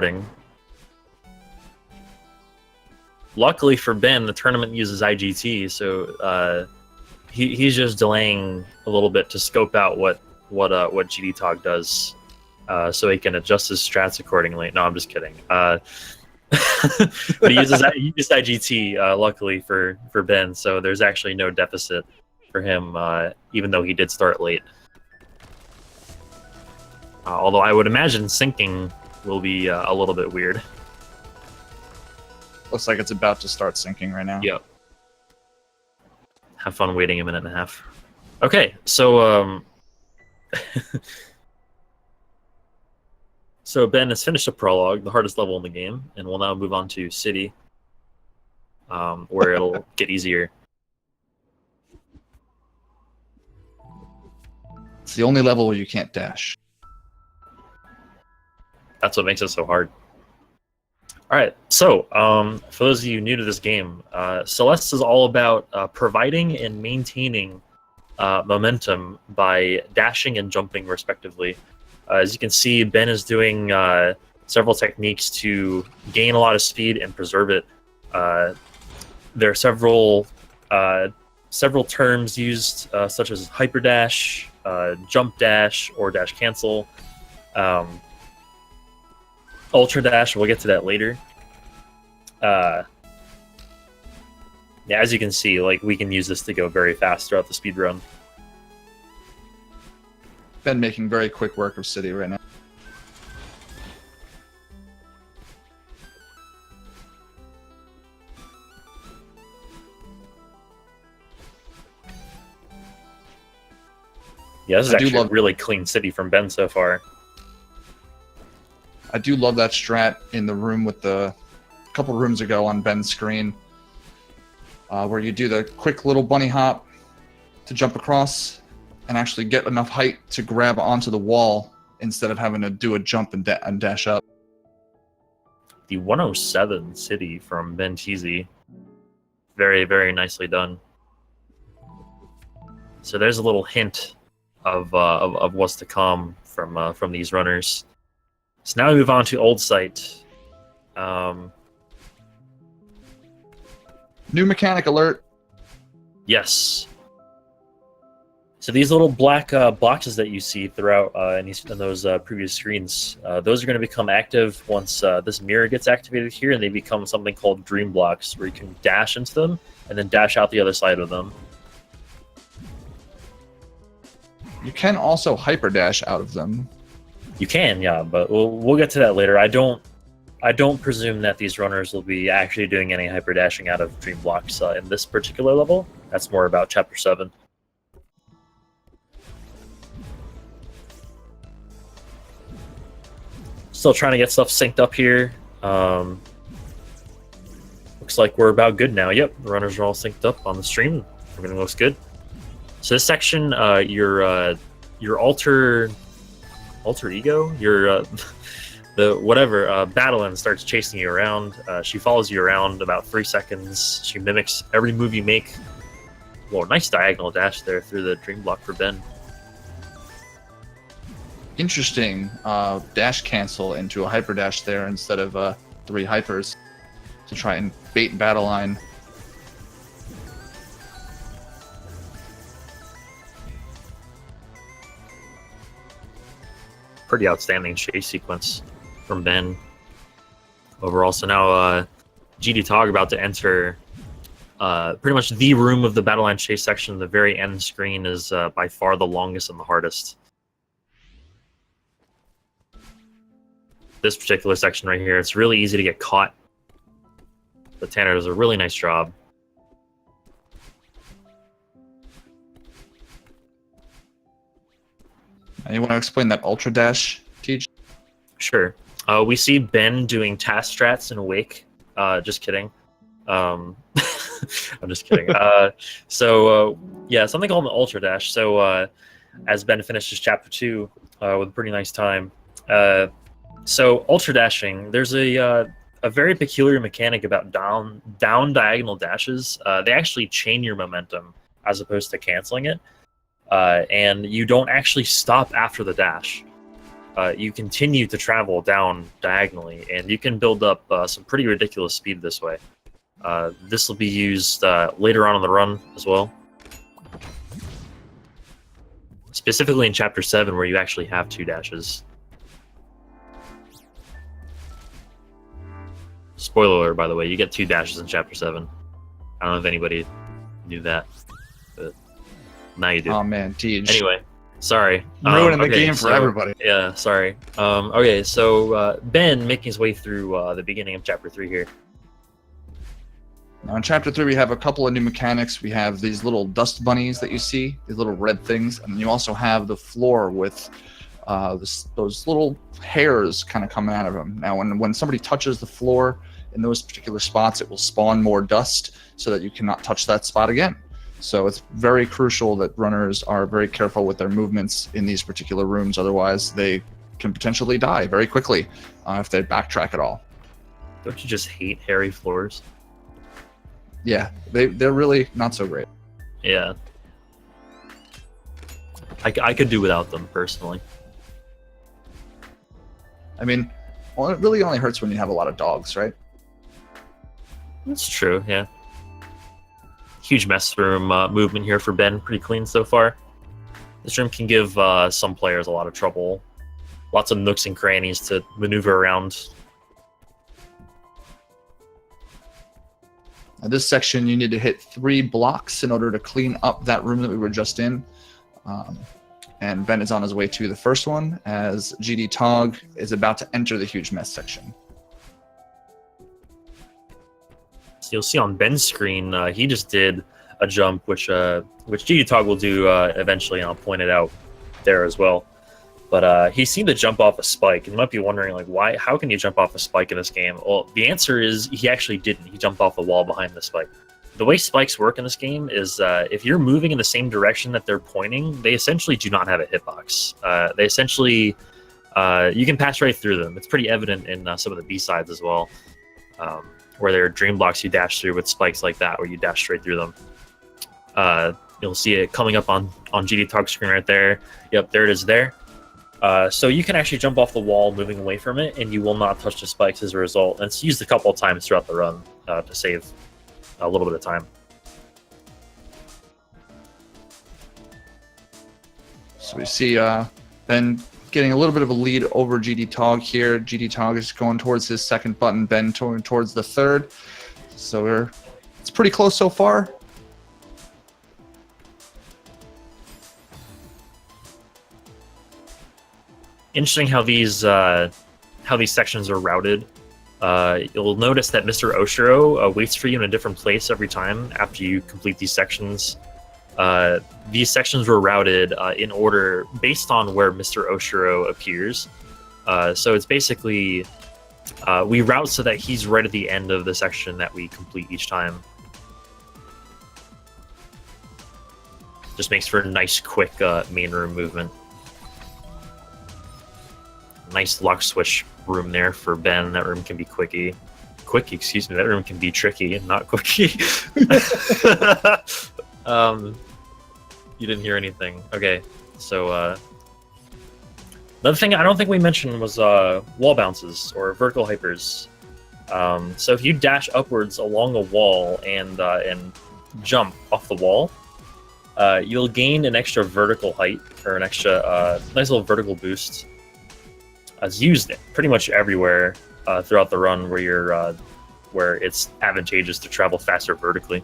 starting. Luckily for Ben, the tournament uses IGT, so he's just delaying a little bit to scope out what GDTog does, so he can adjust his strats accordingly. No, I'm just kidding. But he used IGT, luckily for Ben, so there's actually no deficit for him, even though he did start late. Although I would imagine syncing will be a little bit weird. Looks like it's about to start syncing right now. Yep. Have fun waiting a minute and a half. Okay, so so Ben has finished a prologue, the hardest level in the game, and we'll now move on to City, where it'll get easier. It's the only level where you can't dash. That's what makes it so hard. All right, so for those of you new to this game, Celeste is all about providing and maintaining momentum by dashing and jumping, respectively. As you can see, Ben is doing several techniques to gain a lot of speed and preserve it. There are several terms used, such as hyper dash, jump dash, or dash cancel. Ultra dash, we'll get to that later. Yeah, as you can see, like, we can use this to go very fast throughout the speed run. Ben making very quick work of City right now. Yeah, this is actually a really clean City from Ben so far. I do love that strat in the room with the couple rooms ago on Ben's screen, where you do the quick little bunny hop to jump across and actually get enough height to grab onto the wall instead of having to do a jump and dash up. The 107 City from Benteezy. Very, very nicely done. So there's a little hint of what's to come from these runners. So now we move on to Old Site. New mechanic alert. Yes. So these little black boxes that you see throughout in those previous screens, those are going to become active once this mirror gets activated here, and they become something called dream blocks, where you can dash into them and then dash out the other side of them. You can also hyper dash out of them. You can, yeah, but we'll get to that later. I don't presume that these runners will be actually doing any hyper dashing out of dream blocks in this particular level. That's more about Chapter 7. Still trying to get stuff synced up here. Looks like we're about good now. Yep, the runners are all synced up on the stream. Everything looks good. So this section, your alter ego, your the whatever Battlein starts chasing you around. She follows you around about 3 seconds. She mimics every move you make. Whoa, nice diagonal dash there through the dream block for Ben. Interesting dash cancel into a hyper dash there instead of 3 hypers to try and bait Battlein. Pretty outstanding chase sequence from Ben overall. So now GDTog about to enter pretty much the room of the Battlein chase section. The very end screen is by far the longest and the hardest. This particular section right here, it's really easy to get caught. But Tanner does a really nice job. You want to explain that Ultra Dash, Teach? Sure. We see Ben doing task strats in Wake. Just kidding. I'm just kidding. Yeah, something called an Ultra Dash. So as Ben finishes Chapter 2 with a pretty nice time. So Ultra Dashing, there's a very peculiar mechanic about down diagonal dashes. They actually chain your momentum as opposed to canceling it. And you don't actually stop after the dash. you continue to travel down diagonally, and you can build up some pretty ridiculous speed this way. This will be used later on in the run as well. Specifically in Chapter 7, where you actually have 2 dashes. Spoiler alert, by the way, you get 2 dashes in Chapter 7. I don't know if anybody knew that, but now you do. Oh man, Tej. Anyway, sorry. Ruining the game for everybody. Yeah, sorry. Okay, so Ben making his way through the beginning of Chapter 3 here. Now in Chapter 3, we have a couple of new mechanics. We have these little dust bunnies that you see, these little red things, and you also have the floor with those little hairs kind of coming out of them. Now, when somebody touches the floor in those particular spots, it will spawn more dust so that you cannot touch that spot again. So it's very crucial that runners are very careful with their movements in these particular rooms. Otherwise, they can potentially die very quickly if they backtrack at all. Don't you just hate hairy floors? Yeah, they're really not so great. Yeah. I could do without them, personally. I mean, well, it really only hurts when you have a lot of dogs, right? That's true, yeah. Huge mess room movement here for Ben. Pretty clean so far. This room can give some players a lot of trouble. Lots of nooks and crannies to maneuver around. Now this section, you need to hit 3 blocks in order to clean up that room that we were just in. And Ben is on his way to the first one as GDTog is about to enter the huge mess section. So you'll see on Ben's screen, he just did a jump, which GDTog will do eventually, and I'll point it out there as well. But he seemed to jump off a spike, and you might be wondering, like, why? How can you jump off a spike in this game? Well, the answer is he actually didn't. He jumped off the wall behind the spike. The way spikes work in this game is if you're moving in the same direction that they're pointing, they essentially do not have a hitbox. They essentially, you can pass right through them. It's pretty evident in some of the B-sides as well, where there are dream blocks you dash through with spikes like that, where you dash straight through them. You'll see it coming up on GDTog's screen right there. Yep, there it is there. So you can actually jump off the wall moving away from it, and you will not touch the spikes as a result. And it's used a couple of times throughout the run to save a little bit of time. So we see Ben getting a little bit of a lead over GDTog here. GDTog is going towards his second button, Ben towards the third. So it's pretty close so far. Interesting how these sections are routed. You'll notice that Mr. Oshiro waits for you in a different place every time after you complete these sections. These sections were routed in order based on where Mr. Oshiro appears. So it's basically we route so that he's right at the end of the section that we complete each time. Just makes for a nice, quick main room movement. Nice lock switch room there for Ben. That room can be quickie. Excuse me. That room can be tricky and not quickie. You didn't hear anything. Okay, so another thing I don't think we mentioned was wall bounces or vertical hypers. So if you dash upwards along a wall and jump off the wall, you'll gain an extra vertical height or an extra nice little vertical boost. It's used pretty much everywhere throughout the run where it's advantageous to travel faster vertically.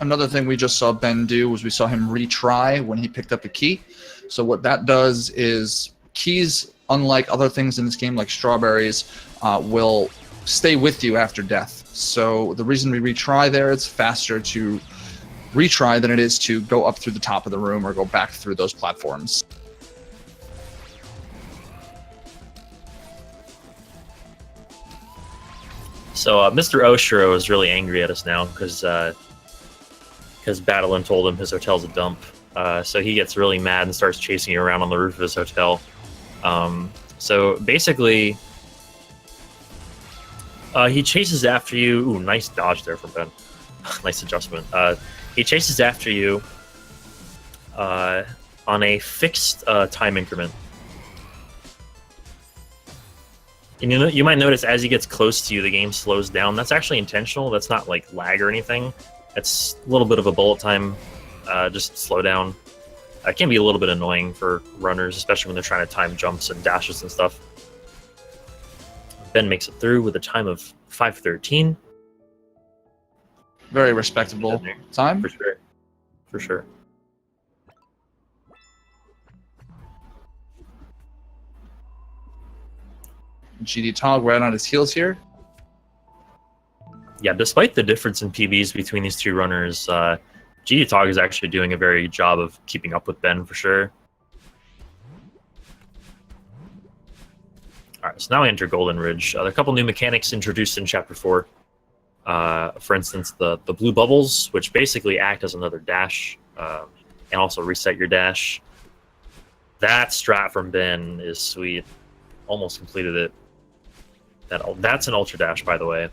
Another thing we just saw Ben do was we saw him retry when he picked up a key. So what that does is keys, unlike other things in this game like strawberries, will stay with you after death. So the reason we retry there, it's faster to retry than it is to go up through the top of the room or go back through those platforms. So Mr. Oshiro is really angry at us now because Battlein told him his hotel's a dump. So he gets really mad and starts chasing you around on the roof of his hotel. So basically, he chases after you. Ooh, nice dodge there from Ben. Nice adjustment. He chases after you on a fixed time increment. And you might notice as he gets close to you, the game slows down. That's actually intentional. That's not like lag or anything. It's a little bit of a bullet time, just slow down. It can be a little bit annoying for runners, especially when they're trying to time jumps and dashes and stuff. Ben makes it through with a time of 5:13. Very respectable time. For sure. For sure. GDTog right on his heels here. Yeah, despite the difference in PBs between these two runners, GDTog is actually doing a very good job of keeping up with Ben for sure. All right, so now we enter Golden Ridge. There are a couple new mechanics introduced in Chapter 4. For instance, the blue bubbles, which basically act as another dash and also reset your dash. That strat from Ben is sweet. Almost completed it. That's an ultra dash, by the way.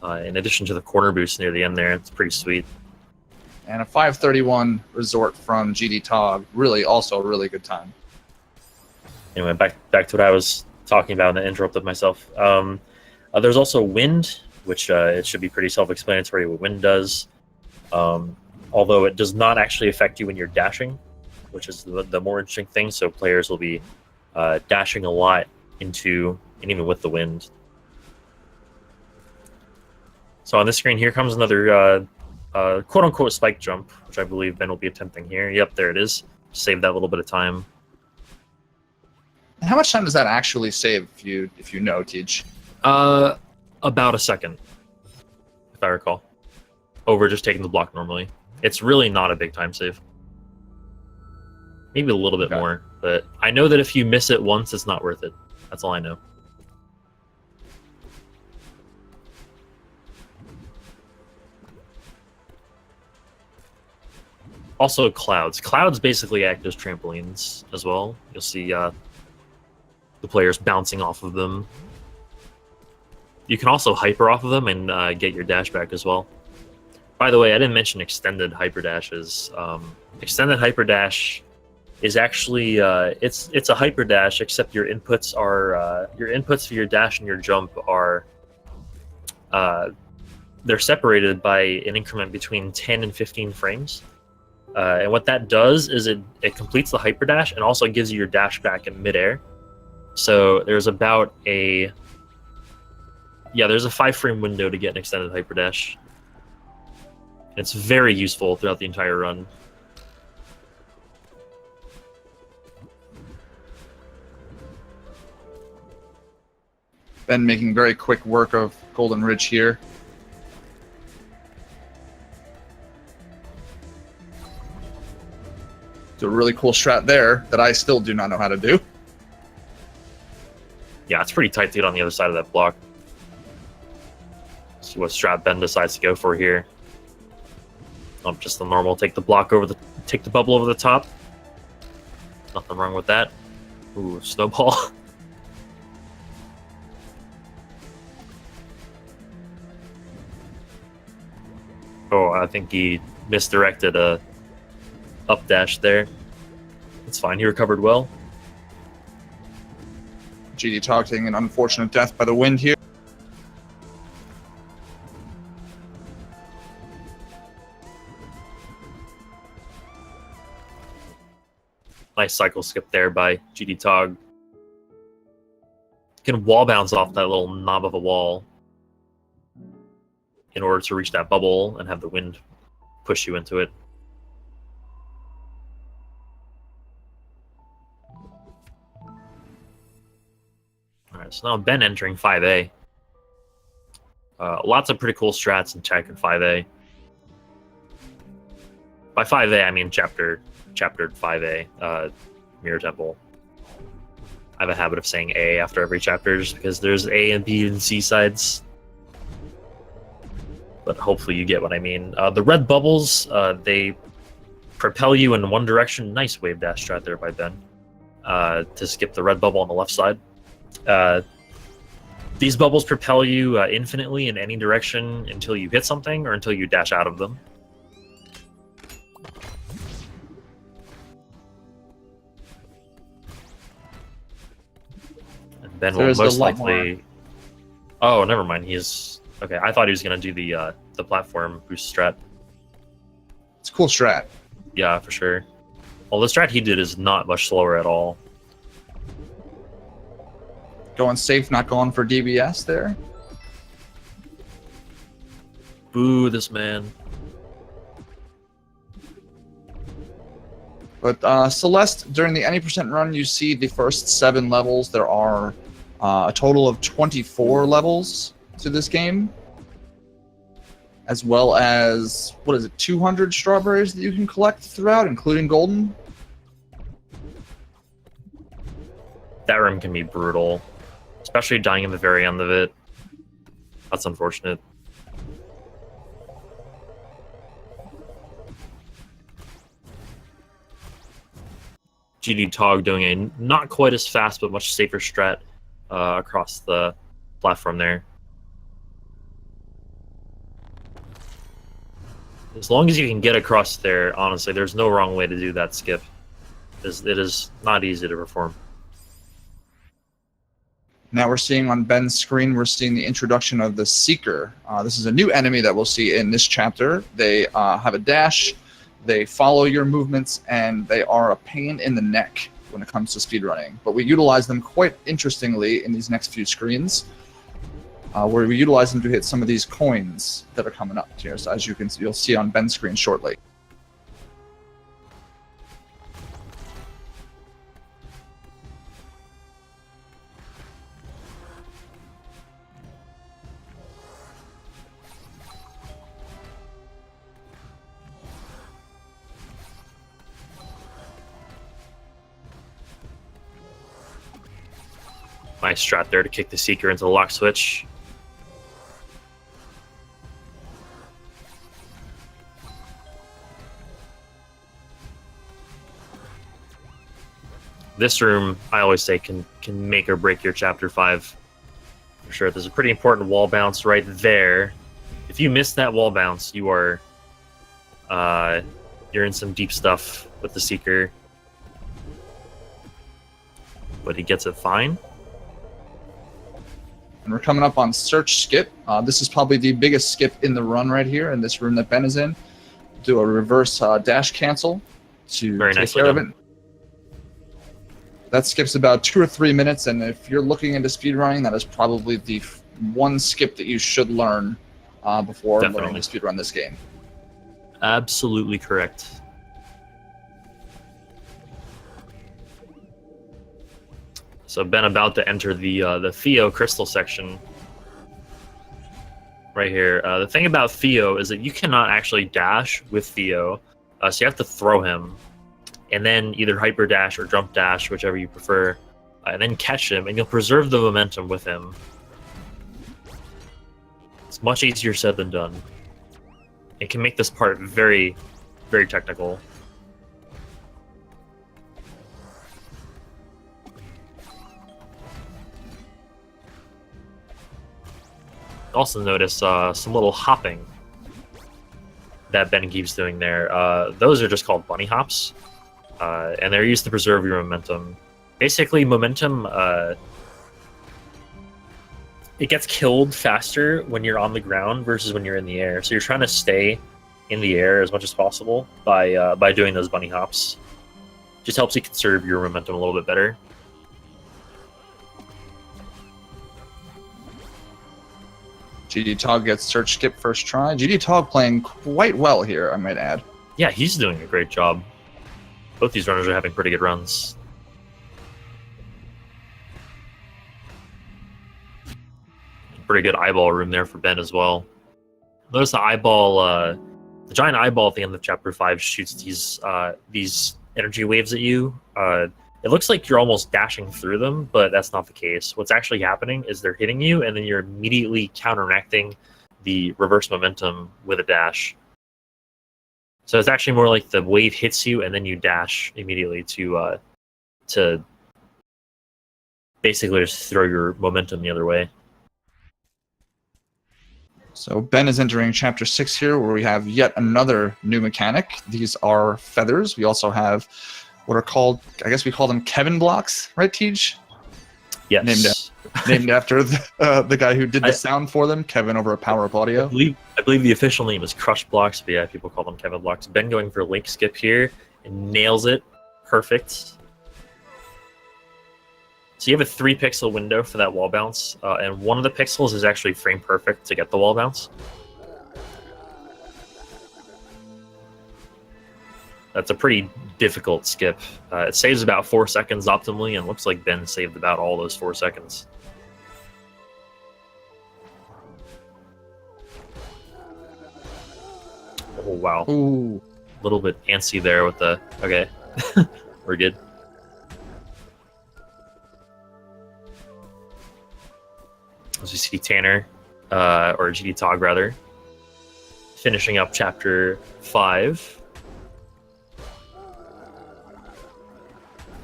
In addition to the corner boost near the end there, it's pretty sweet. And a 5:31 resort from GDTog. Really, also a really good time. Anyway, back to what I was talking about, and I interrupted myself. There's also wind, which it should be pretty self-explanatory what wind does. Although it does not actually affect you when you're dashing, which is the more interesting thing. So players will be dashing a lot into, and even with the wind. So on this screen here comes another quote-unquote spike jump, which I believe Ben will be attempting here. Yep, there it is. Save that little bit of time. How much time does that actually save, if you know, Teach? About a second, if I recall. Over just taking the block normally. It's really not a big time save. Maybe a little bit more, but I know that if you miss it once, it's not worth it. That's all I know. Also, clouds. Clouds basically act as trampolines as well. You'll see the players bouncing off of them. You can also hyper off of them and get your dash back as well. By the way, I didn't mention extended hyper dashes. Extended hyper dash is actually it's a hyper dash, except your inputs for your dash and your jump are they're separated by an increment between 10 and 15 frames. And what that does is it completes the hyper dash and also gives you your dash back in midair. So there's about a 5-frame window to get an extended hyper dash. It's very useful throughout the entire run. Ben making very quick work of Golden Ridge here. It's a really cool strat there that I still do not know how to do. Yeah, it's pretty tight to get on the other side of that block. See what strat Ben decides to go for here. Just the normal, take the bubble over the top. Nothing wrong with that. Ooh, snowball. Oh, I think he misdirected a up dash there. It's fine, he recovered well. GDTog taking an unfortunate death by the wind here. Nice cycle skip there by GDTog. Can wall bounce off that little knob of a wall in order to reach that bubble and have the wind push you into it. Alright, so now Ben entering 5A. Lots of pretty cool strats in Tech in 5A. By 5A, I mean chaptered 5A, Mirror Temple. I have a habit of saying A after every chapter just because there's A and B and C sides. But hopefully you get what I mean. The red bubbles, they propel you in one direction. Nice wave dash strat there by Ben to skip the red bubble on the left side. These bubbles propel you infinitely in any direction until you hit something or until you dash out of them. Ben will There's a most lot more. likely. Oh, never mind. He's okay. I thought he was gonna do the platform boost strat. It's a cool strat. Yeah, for sure. Well, the strat he did is not much slower at all. Going safe, not going for DBS there. Boo, this man. But Celeste, during the Any Percent run, you see the first 7 levels. There are a total of 24 levels to this game, as well as, what is it, 200 strawberries that you can collect throughout, including golden? That room can be brutal, especially dying in the very end of it. That's unfortunate. GDTog doing a not quite as fast but much safer strat across the platform there. As long as you can get across there, honestly, there's no wrong way to do that skip. It is not easy to perform. Now we're seeing on Ben's screen, we're seeing the introduction of the Seeker. This is a new enemy that we'll see in this chapter. They have a dash, they follow your movements, and they are a pain in the neck when it comes to speedrunning. But we utilize them quite interestingly in these next few screens, where we utilize them to hit some of these coins that are coming up here. So as you'll see on Ben's screen shortly. Nice strat there to kick the Seeker into the lock switch. This room, I always say, can make or break your chapter 5. For sure. There's a pretty important wall bounce right there. If you miss that wall bounce, you are you're in some deep stuff with the Seeker. But he gets it fine. And we're coming up on Search Skip. This is probably the biggest skip in the run right here in this room that Ben is in. Do a reverse dash cancel to take care of it. That skip's about 2 or 3 minutes, and if you're looking into speedrunning, that is probably the one skip that you should learn before learning to speedrun this game. Absolutely correct. So Ben about to enter the Theo crystal section right here. The thing about Theo is that you cannot actually dash with Theo, so you have to throw him, and then either hyper dash or jump dash, whichever you prefer, and then catch him, and you'll preserve the momentum with him. It's much easier said than done. It can make this part very, very technical. Also notice some little hopping that Ben keeps doing there. Those are just called bunny hops, and they're used to preserve your momentum. Basically, momentum, it gets killed faster when you're on the ground versus when you're in the air. So you're trying to stay in the air as much as possible by doing those bunny hops. Just helps you conserve your momentum a little bit better. GDTog gets Search Skip first try. GDTog playing quite well here, I might add. Yeah, he's doing a great job. Both these runners are having pretty good runs. Pretty good eyeball room there for Ben as well. Notice the eyeball, the giant eyeball at the end of Chapter 5 shoots these energy waves at you. It looks like you're almost dashing through them, but that's not the case. What's actually happening is they're hitting you, and then you're immediately counteracting the reverse momentum with a dash. So it's actually more like the wave hits you, and then you dash immediately to basically just throw your momentum the other way. So Ben is entering Chapter 6 here, where we have yet another new mechanic. These are feathers. We also have what are called, I guess we call them Kevin blocks, right, Tej? Yes. Named after the guy who did the sound for them, Kevin over at Power Up Audio. I believe the official name is Crush Blocks, but yeah, people call them Kevin Blocks. Ben going for link skip here and nails it. Perfect. So you have a 3-pixel window for that wall bounce, and one of the pixels is actually frame perfect to get the wall bounce. That's a pretty difficult skip. It saves about 4 seconds optimally, and looks like Ben saved about all those 4 seconds. Oh, wow. Ooh. A little bit antsy there with the... Okay. We're good. As we see Tanner, or GDTog rather, finishing up chapter 5.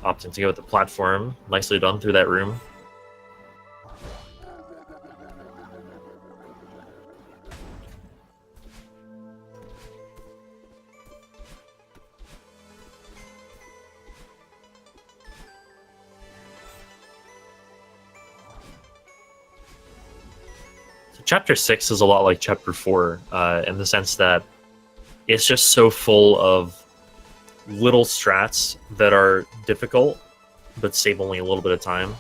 Opting to go with the platform. Nicely done through that room. Chapter 6 is a lot like Chapter 4 in the sense that it's just so full of little strats that are difficult but save only a little bit of time.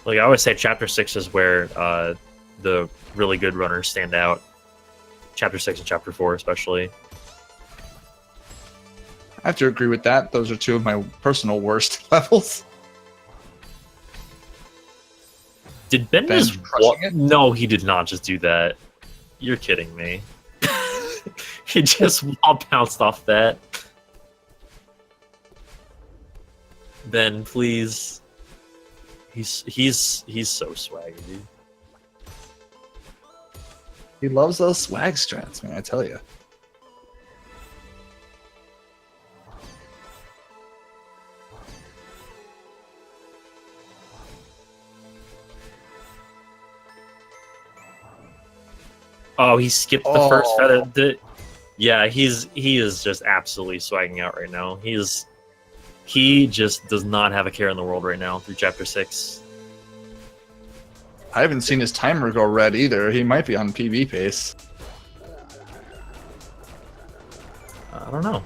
Like I always say, Chapter 6 is where the really good runners stand out. Chapter 6 and Chapter 4 especially. I have to agree with that. Those are two of my personal worst levels. Did Ben just... No, he did not just do that. You're kidding me. He just wall bounced off that. Ben, please. He's so swaggy, dude. He loves those swag strats, man, I tell you. Oh, he skipped the first feather. Yeah, he is just absolutely swagging out right now. He just does not have a care in the world right now through Chapter 6. I haven't seen his timer go red either. He might be on PB pace. I don't know.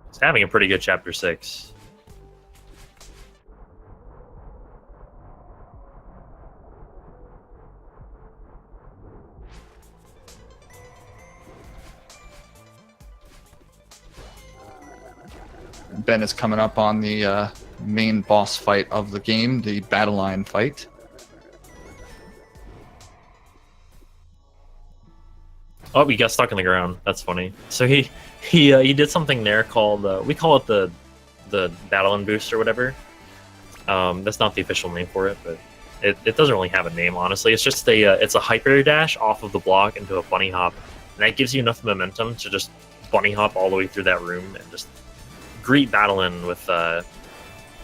He's having a pretty good Chapter 6. Ben is coming up on the main boss fight of the game, the battle line fight. Oh, he got stuck in the ground. That's funny. So he did something there called we call it the battle and boost or whatever. That's not the official name for it, but it doesn't really have a name, honestly. It's just it's a hyper dash off of the block into a bunny hop, and that gives you enough momentum to just bunny hop all the way through that room and just greet Battlin with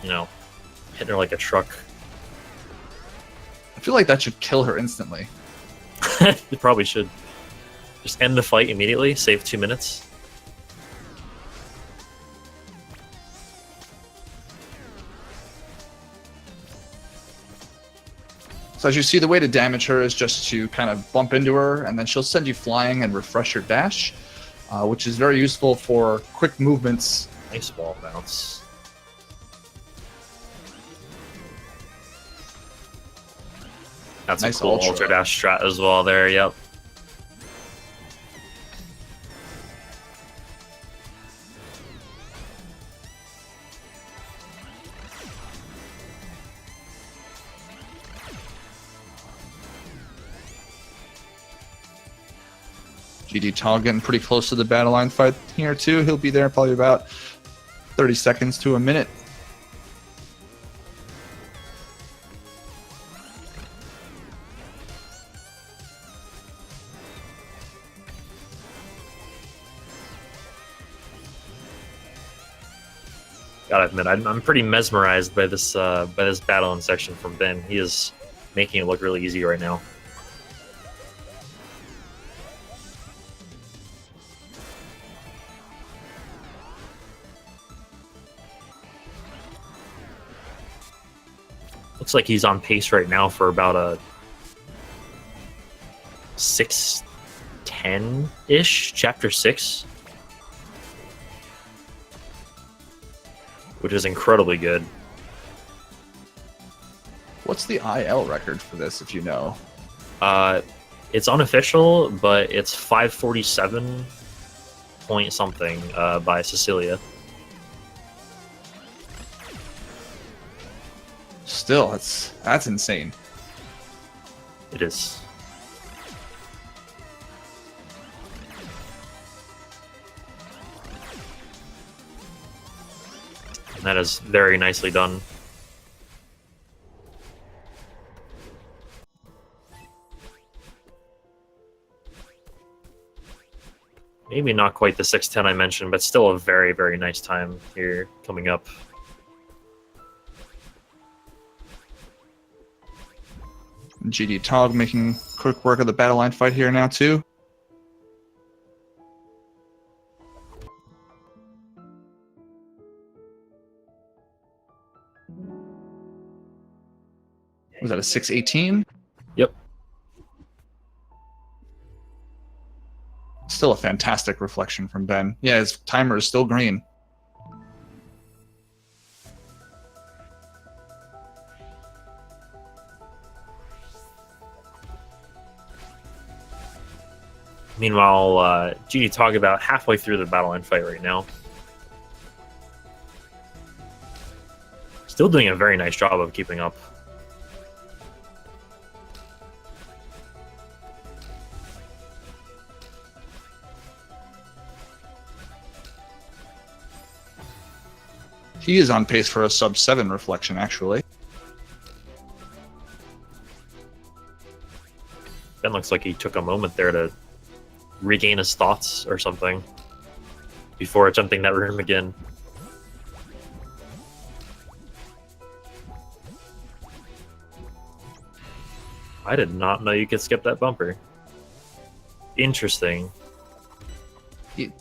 hitting her like a truck. I feel like that should kill her instantly. It probably should. Just end the fight immediately, save 2 minutes. So as you see, the way to damage her is just to kind of bump into her, and then she'll send you flying and refresh your dash, which is very useful for quick movements. Nice wall bounce. That's nice, a cool ultra dash strat as well there, yep. GDTog getting pretty close to the battle line fight here too. He'll be there probably about 30 seconds to a minute. Gotta admit, I'm pretty mesmerized by this battle in section from Ben. He is making it look really easy right now. Looks like he's on pace right now for about a 6:10-ish, chapter 6. Which is incredibly good. What's the IL record for this, if you know? It's unofficial, but it's 547 point something by Cecilia. Still, that's insane. It is. And that is very nicely done. Maybe not quite the 6:10 I mentioned, but still a very, very nice time here coming up. GDTog making quick work of the battle line fight here now too. Was that a 6:18? Yep. Still a fantastic reflection from Ben. Yeah, his timer is still green. Meanwhile, GDTog about halfway through the battle line fight right now. Still doing a very nice job of keeping up. He is on pace for a sub-7 reflection, actually. Ben looks like he took a moment there to regain his thoughts or something before attempting that room again. I did not know you could skip that bumper. Interesting.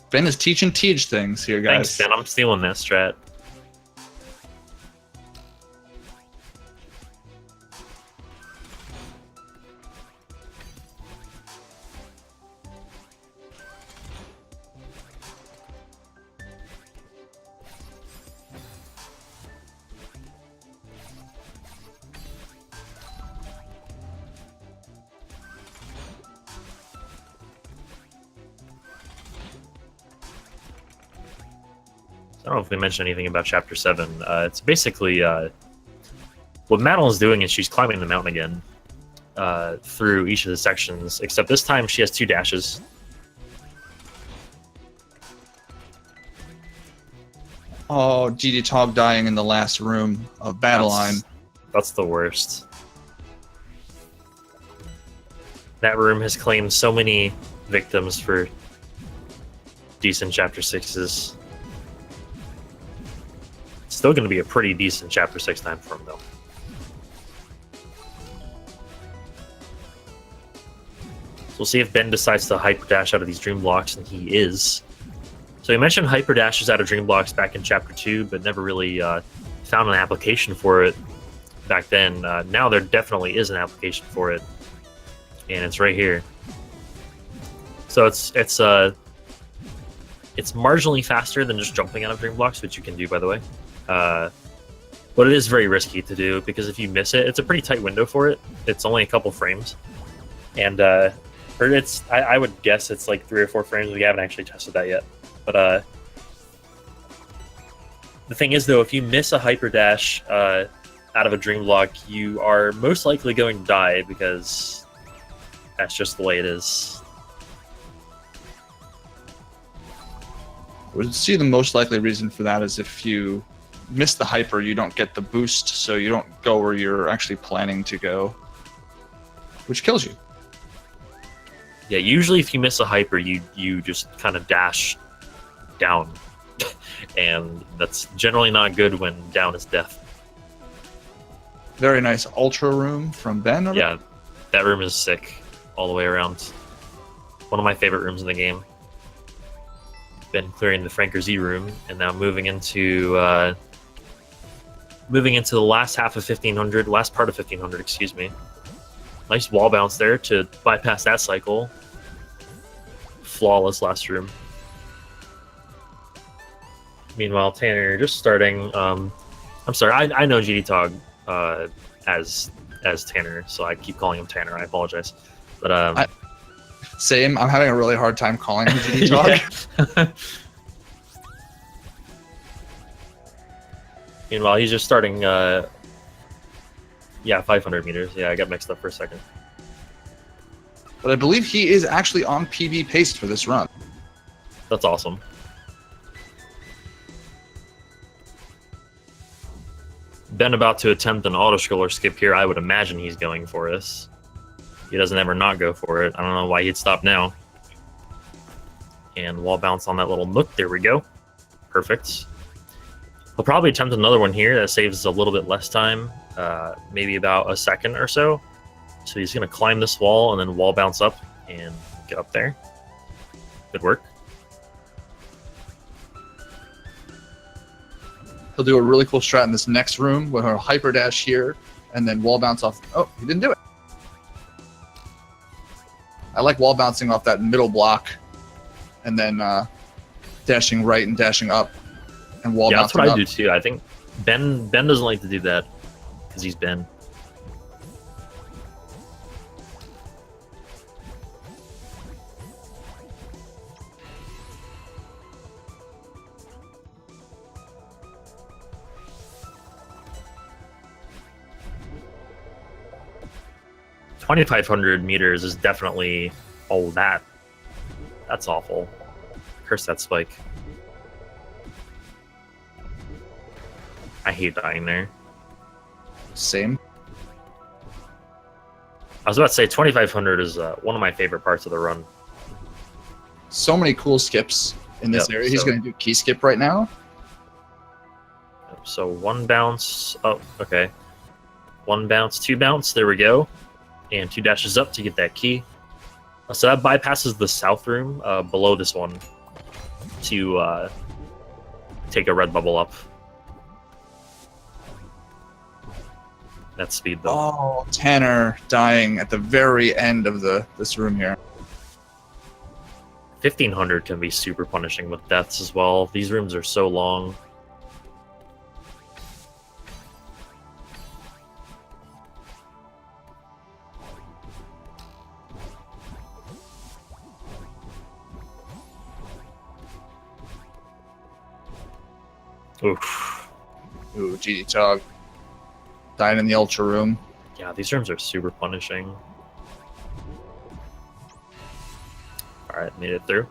Ben is teaching Tej things here, guys. Thanks, Ben. I'm stealing that strat. I don't know if we mentioned anything about Chapter 7. It's basically... what Madeline's doing is she's climbing the mountain again through each of the sections, except this time she has 2 dashes. Oh, GDTog dying in the last room of battle line. That's the worst. That room has claimed so many victims for decent Chapter 6s. Still going to be a pretty decent Chapter 6 time for him, though. So we'll see if Ben decides to hyper dash out of these dream blocks, and he is. So he mentioned hyper dashes out of dream blocks back in Chapter 2, but never really found an application for it back then. Now there definitely is an application for it, and it's right here. So it's marginally faster than just jumping out of dream blocks, which you can do, by the way. But it is very risky to do, because if you miss it, it's a pretty tight window for it. It's only a couple frames, and I would guess it's like 3 or 4 frames. We haven't actually tested that yet. But the thing is, though, if you miss a hyper dash out of a dream block, you are most likely going to die, because that's just the way it is. I would see the most likely reason for that is if you miss the hyper, you don't get the boost, so you don't go where you're actually planning to go, which kills you. Yeah, usually if you miss a hyper, you just kind of dash down, and that's generally not good when down is death. Very nice ultra room from Ben. Yeah, that room is sick all the way around. One of my favorite rooms in the game. Been clearing the Franker Z room, and now moving into the last half of 1500, last part of 1500, excuse me. Nice wall bounce there to bypass that cycle. Flawless last room. Meanwhile, Tanner, you're just starting. I'm sorry, I know GDTog as Tanner, so I keep calling him Tanner. I apologize, but same. I'm having a really hard time calling him GDTog. Meanwhile, he's just starting. Yeah, 500 meters. Yeah, I got mixed up for a second. But I believe he is actually on PB pace for this run. That's awesome. Ben about to attempt an auto-scroller skip here. I would imagine he's going for this. He doesn't ever not go for it. I don't know why he'd stop now. And wall bounce on that little nook. There we go. Perfect. He'll probably attempt another one here. That saves a little bit less time. Maybe about a second or so. So he's going to climb this wall and then wall bounce up and get up there. Good work. He'll do a really cool strat in this next room with a hyper dash here and then wall bounce off. Oh, he didn't do it. I like wall bouncing off that middle block and then dashing right and dashing up and wall bouncing up. That's what I do too. I think Ben doesn't like to do that because he's Ben. $2,500 meters is definitely that's awful. Curse that spike. I hate dying there. Same. I was about to say 2,500 is one of my favorite parts of the run. So many cool skips in this area. He's going to do key skip right now. So one bounce. Oh, okay. One bounce, two bounce. There we go. And two dashes up to get that key. So that bypasses the south room below this one to take a red bubble up. That's speed, though. Oh, Tanner dying at the very end of this room here. 1,500 can be super punishing with deaths as well. These rooms are so long. Oof. Ooh, GDTog. Dying in the ultra room. Yeah, these rooms are super punishing. Alright, made it through.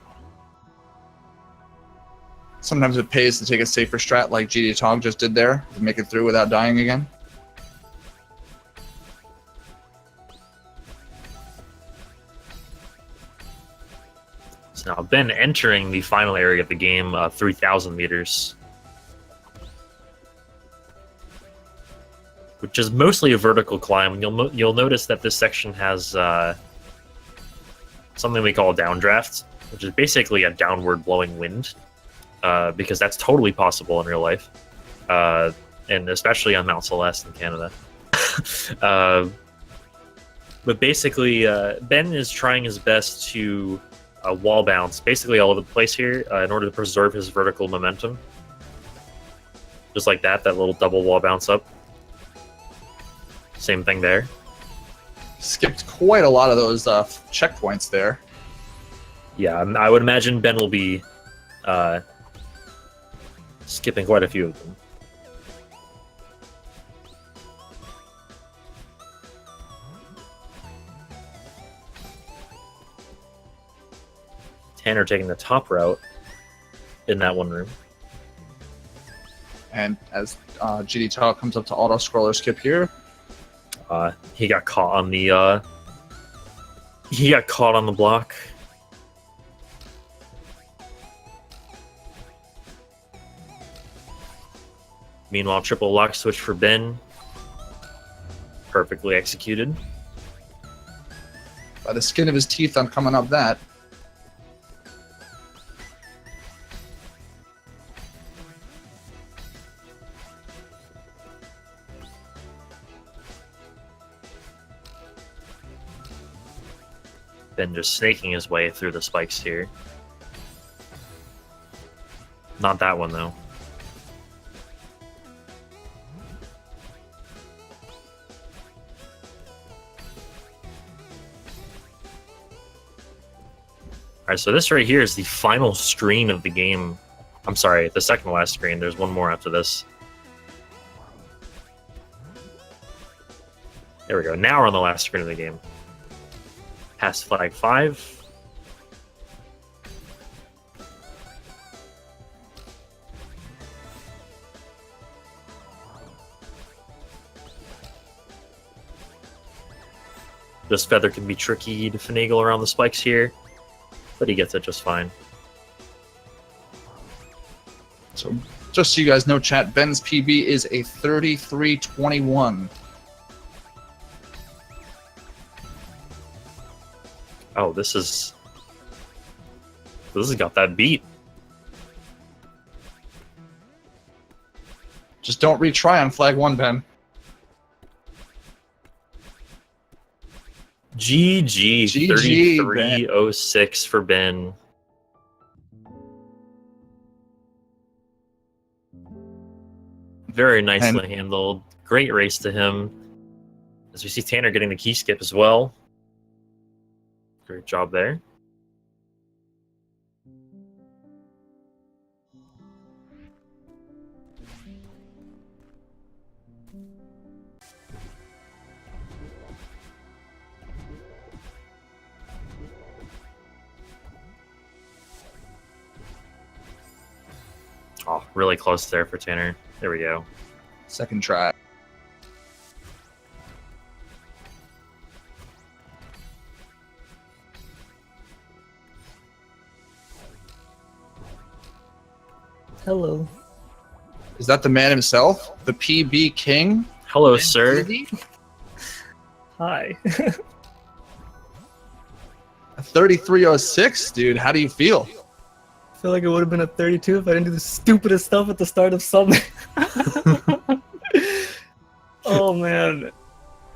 Sometimes it pays to take a safer strat like GDTog just did there to make it through without dying again. So now Ben entering the final area of the game, 3,000 meters. Which is mostly a vertical climb. You'll notice that this section has something we call a downdraft, which is basically a downward blowing wind, because that's totally possible in real life, and especially on Mount Celeste in Canada. But basically, Ben is trying his best to wall bounce basically all over the place here in order to preserve his vertical momentum. Just like that little double wall bounce up. Same thing there. Skipped quite a lot of those checkpoints there. Yeah, I would imagine Ben will be skipping quite a few of them. Tanner taking the top route in that one room. And as GDTog comes up to auto scroller skip here, he got caught on the block. Meanwhile, triple lock switch for Ben. Perfectly executed. By the skin of his teeth, I'm coming up that. Ben just snaking his way through the spikes here. Not that one, though. Alright, so this right here is the final screen of the game. I'm sorry, the second to last screen. There's one more after this. There we go. Now we're on the last screen of the game. Past flag 5. This feather can be tricky to finagle around the spikes here, but he gets it just fine. So, just so you guys know, chat, Ben's PB is a 33-21. Oh, this has got that beat. Just don't retry on flag 1, Ben. GG, GG, 33-06 for Ben. Very nicely handled. Great race to him. As we see Tanner getting the key skip as well. Great job there. Oh, really close there for Tanner. There we go. Second try. Hello. Is that the man himself? The PB King? Hello, sir. Hi. A 33-06, dude. How do you feel? I feel like it would have been a 32 if I didn't do the stupidest stuff at the start of Summit. Oh man.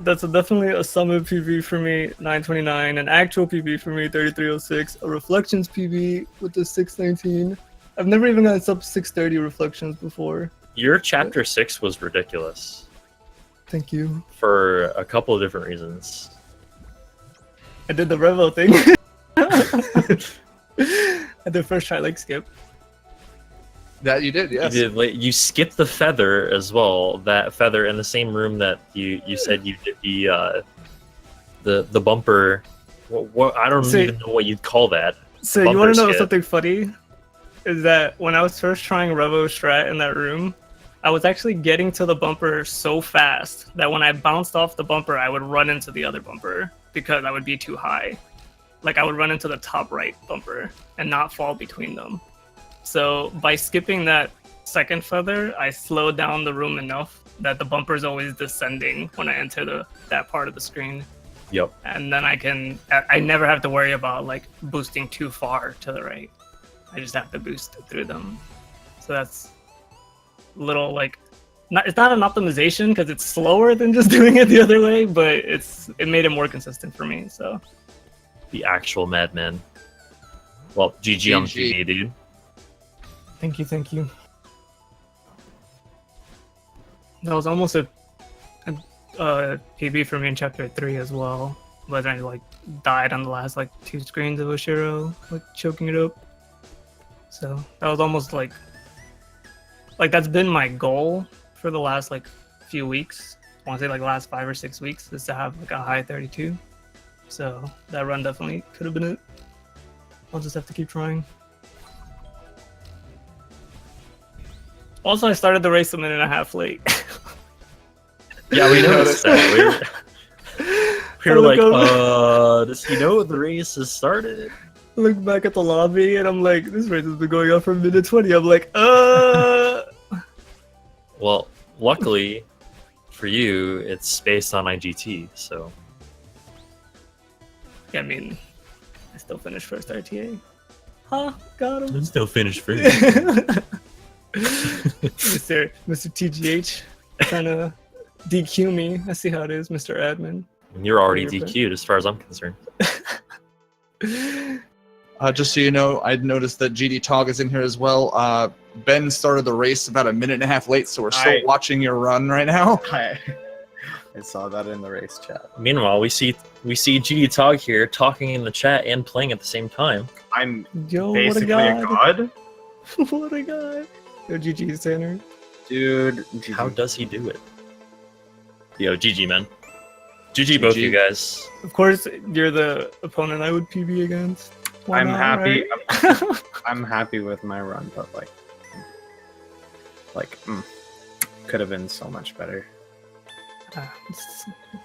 That's definitely a Summit PB for me, 929. An actual PB for me, 3306. A Reflections PB with the 619. I've never even gotten sub 630 Reflections before. Your chapter 6 was ridiculous. Thank you. For a couple of different reasons. I did the Revo thing. I did first try leg skip. That you did, yes. You skipped the feather as well. That feather in the same room that you said you did the bumper. What I don't even know what you'd call that. So you want to know something funny? Is that when I was first trying Revo strat in that room, I was actually getting to the bumper so fast that when I bounced off the bumper, I would run into the other bumper because I would be too high. Like I would run into the top right bumper and not fall between them. So by skipping that second feather, I slowed down the room enough that the bumper is always descending when I enter that part of the screen. Yep. And then I never have to worry about like boosting too far to the right. I just have to boost through them. So that's little like, it's not an optimization because it's slower than just doing it the other way, but it made it more consistent for me. So the actual madman. Well, GG on the PB, dude. Thank you. That was almost a PB for me in chapter 3 as well, but then I like died on the last like 2 screens of Oshiro, like choking it up. So that was almost like that's been my goal for the last like few weeks. I want to say like the last 5 or 6 weeks is to have like a high 32. So that run definitely could have been it. I'll just have to keep trying. Also, I started the race a minute and a half late. Yeah, we noticed that. We were like, does he know the race has started? I look back at the lobby and I'm like, this race has been going on for a minute 20. I'm like, Well, luckily for you, it's based on IGT. So Yeah, I mean, I still finished first RTA. Huh? Got him. I'm still finished first. Mr. TGH trying to DQ me. I see how it is, Mr. Admin. You're already You're DQ'd as far as I'm concerned. Just so you know, I'd noticed that GDTog is in here as well. Ben started the race about a minute and a half late, so we're still watching your run right now. I saw that in the race chat. Meanwhile, we see GDTog here talking in the chat and playing at the same time. I'm Yo, basically what a god. What a guy. Yo, GG, Tanner. Dude, How does he do it? Yo, GG, man. GG, both you guys. Of course, you're the opponent I would PB against. Why I'm not, happy. right? I'm happy with my run, but could have been so much better.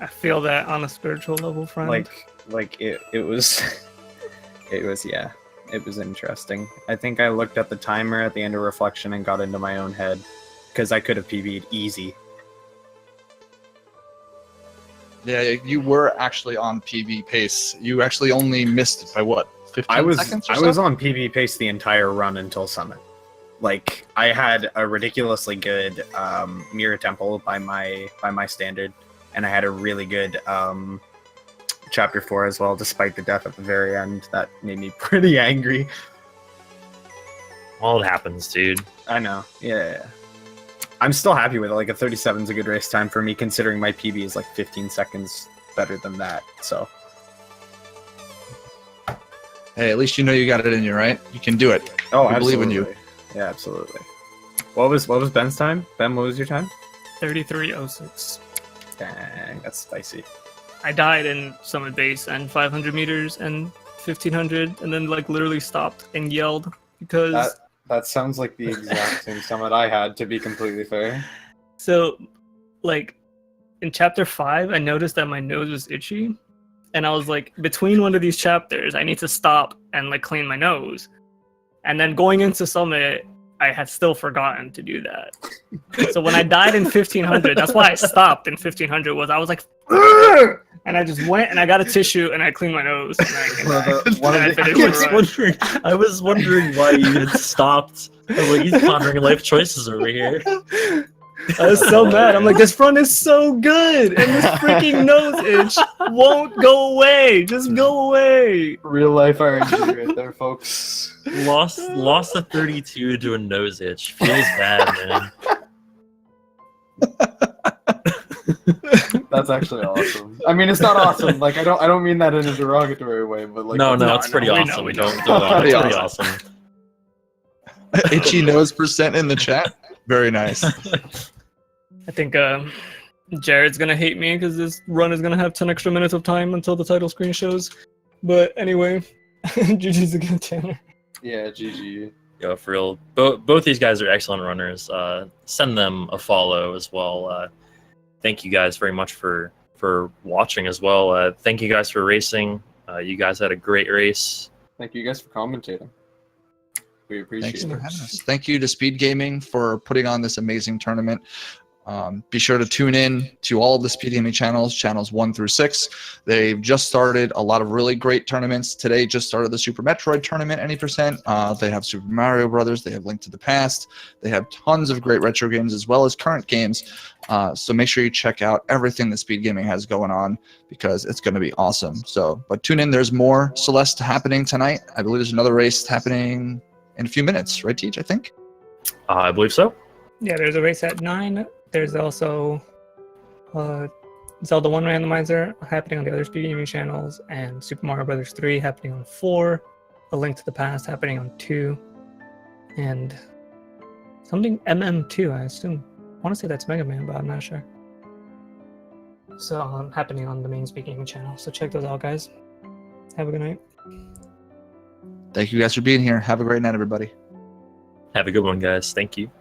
I feel that on a spiritual level, friend. It was it was interesting. I think I looked at the timer at the end of Reflection and got into my own head because I could have PB'd easy. Yeah, you were actually on PB pace. You actually only missed it by what, 15 seconds or I so? was on PB pace the entire run until Summit. Like, I had a ridiculously good Mirror Temple by my standard, and I had a really good Chapter 4 as well, despite the death at the very end. That made me pretty angry. All it happens, dude. I know. Yeah. I'm still happy with it. Like, a 37 is a good race time for me, considering my PB is like 15 seconds better than that. So, Hey, at least you know you got it in you, right? You can do it. oh, I believe in absolutely. you. Yeah, absolutely. What was Ben's time? Ben, what was your time? 33:06. Dang, that's spicy. I died in Summit Base and 500 meters and 1500, and then literally stopped and yelled because. That sounds like the exact same summit I had, to be completely fair. So, in Chapter 5, I noticed that my nose was itchy, and I was like, between one of these chapters, I need to stop and clean my nose. And then going into Summit, I had still forgotten to do that. So when I died in 1500, that's why I stopped in 1500. I was like, "Ugh!" And I just went and I got a tissue and I cleaned my nose. And I was wondering why you had stopped. I was like, he's pondering life choices over here. I was so mad. I'm like, this run is so good, and this freaking nose itch won't go away. Just go away. Real life RNG right there, folks. Lost a 32 to a nose itch. Feels bad, man. That's actually awesome. I mean, it's not awesome. I don't mean that in a derogatory way, but no, it's pretty awesome. We know. It's pretty awesome. Itchy nose % in the chat. Very nice. I think Jared's gonna hate me because this run is gonna have 10 extra minutes of time until the title screen shows. But anyway, GG's again, Tanner. Yeah, GG. Yo, for real. Both these guys are excellent runners. Send them a follow as well. Thank you guys very much for watching as well. Thank you guys for racing. You guys had a great race. Thank you guys for commentating. We appreciate Thanks it. for having us. Thank you to Speed Gaming for putting on this amazing tournament. Be sure to tune in to all of the Speed Gaming channels 1 through 6. They've just started a lot of really great tournaments. Today just started the Super Metroid tournament, any percent. They have Super Mario Brothers. They have Link to the Past. They have tons of great retro games as well as current games. So make sure you check out everything that Speed Gaming has going on because it's going to be awesome. But tune in. There's more Celeste happening tonight. I believe there's another race happening in a few minutes, right, Teach? I think. I believe so. Yeah, there's a race at 9. There's also Zelda 1 randomizer happening on the other Speed Gaming channels, and Super Mario Brothers 3 happening on 4, A Link to the Past happening on 2, and something MM2, I assume. I want to say that's Mega Man, but I'm not sure. So happening on the main Speed Gaming channel. So check those out, guys. Have a good night. Thank you guys for being here. Have a great night, everybody. Have a good one, guys. Thank you.